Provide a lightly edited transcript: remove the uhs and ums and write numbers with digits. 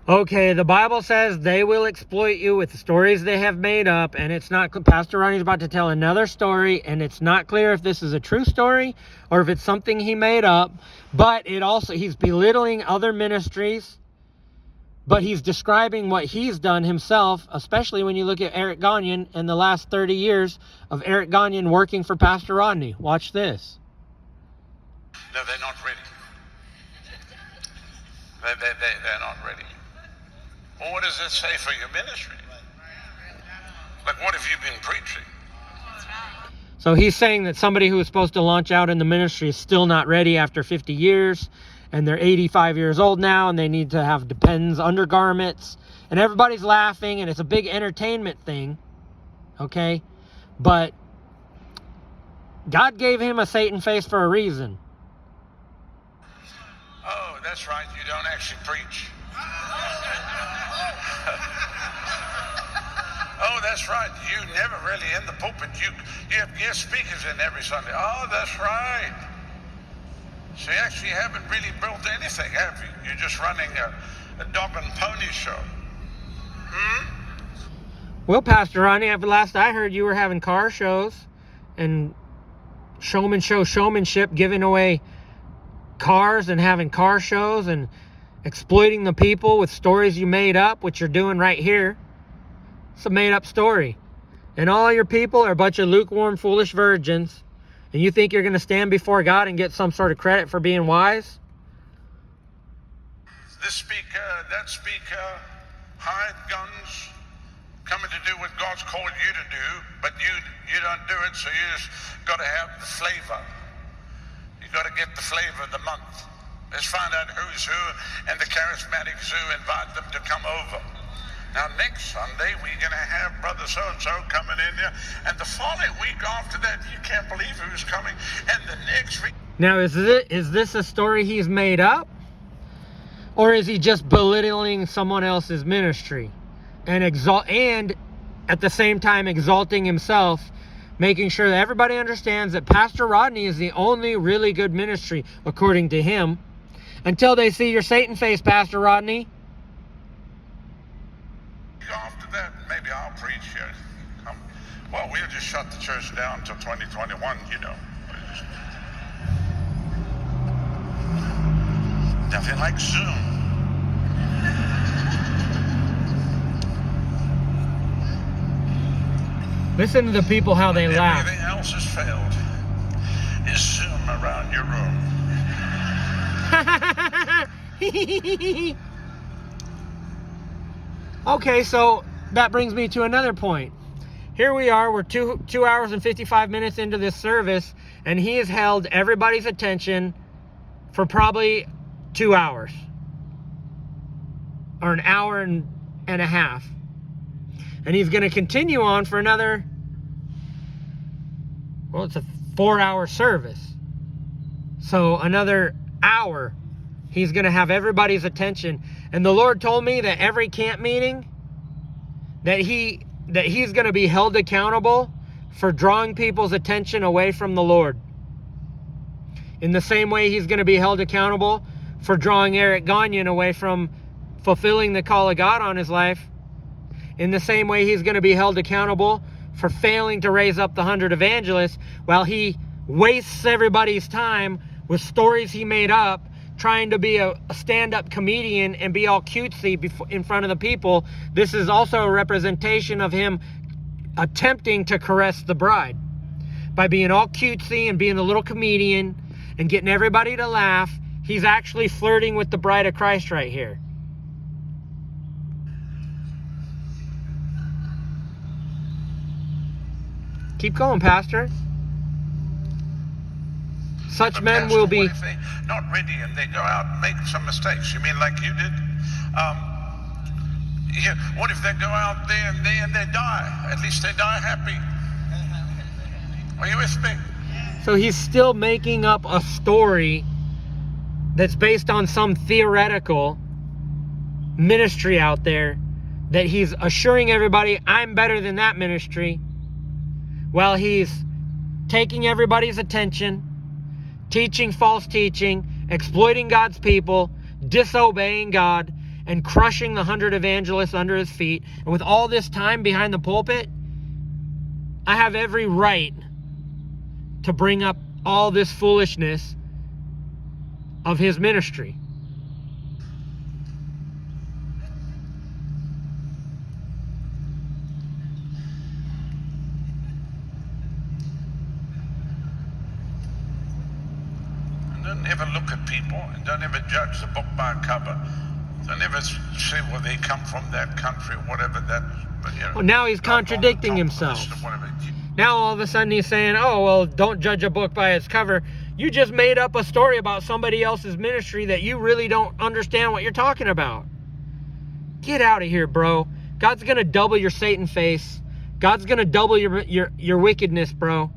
Okay, the Bible says they will exploit you with the stories they have made up, and it's not, Pastor Rodney's about to tell another story, and it's not clear if this is a true story or if it's something he made up, but he's belittling other ministries, but he's describing what he's done himself, especially when you look at Erik GONYON and the last 30 years of Erik GONYON working for Pastor Rodney. Watch this. No, they're not ready. They're not ready. Well, what does it say for your ministry? Like, what have you been preaching? So he's saying that somebody who is supposed to launch out in the ministry is still not ready after 50 years, and they're 85 years old now, and they need to have Depends undergarments, and everybody's laughing, and it's a big entertainment thing, okay? But God gave him a Satan face for a reason. Oh, that's right, you don't actually preach. Oh, that's right. You never really in the pulpit. You have guest speakers in every Sunday. Oh, that's right. So you actually haven't really built anything, have you? You're just running a dog and pony show. Well, Pastor Rodney, after last I heard, you were having car shows and showmanship, giving away cars and having car shows and exploiting the people with stories you made up, which you're doing right here. It's a made-up story. And all your people are a bunch of lukewarm, foolish virgins. And you think you're going to stand before God and get some sort of credit for being wise? This speaker, that speaker, hired guns, coming to do what God's called you to do, but you don't do it, so you just got to have the flavor. You got to get the flavor of the month. Let's find out who's who, and the charismatics who, invite them to come over. Now, next Sunday, we're going to have Brother So-and-so coming in here. And the following week after that, you can't believe who's coming. And the next week... Now, is this a story he's made up? Or is he just belittling someone else's ministry? And at the same time exalting himself, making sure that everybody understands that Pastor Rodney is the only really good ministry, according to him. Until they see your Satan face, Pastor Rodney. After that, maybe I'll preach here. Well, we'll just shut the church down until 2021, you know. Nothing like Zoom. Listen to the people, how they laugh. Everything else has failed. Is Zoom around your room? Okay, so that brings me to another point. Here we are, we're 2 hours and 55 minutes into this service, and he has held everybody's attention for probably 2 hours. Or an hour and a half. And he's going to continue on for another, well, it's a 4-hour service. So another hour, he's going to have everybody's attention. And the Lord told me that every camp meeting, that he's going to be held accountable for drawing people's attention away from the Lord. In the same way he's going to be held accountable for drawing Erik GONYON away from fulfilling the call of God on his life. In the same way he's going to be held accountable for failing to raise up the 100 evangelists while he wastes everybody's time with stories he made up, trying to be a stand-up comedian and be all cutesy in front of the people. This is also a representation of him attempting to caress the bride by being all cutesy and being a little comedian and getting everybody to laugh. He's actually flirting with the bride of Christ right here. Keep going, Pastor. Such men will be... What if they're not ready and they go out and make some mistakes? You mean like you did? What if they go out there and they die? At least they die happy. Are you with me? So he's still making up a story that's based on some theoretical ministry out there that he's assuring everybody, I'm better than that ministry, while he's taking everybody's attention, teaching false teaching, exploiting God's people, disobeying God, and crushing the 100 evangelists under his feet. And with all this time behind the pulpit, I have every right to bring up all this foolishness of his ministry. Don't ever look at people and don't ever judge the book by a cover. Don't ever say, well, they come from that country or whatever that. But, you know, Well, now he's contradicting himself. Now all of a sudden he's saying, oh, well, don't judge a book by its cover. You just made up a story about somebody else's ministry that you really don't understand what you're talking about. Get out of here, bro. God's going to double your Satan face. God's going to double your wickedness, bro.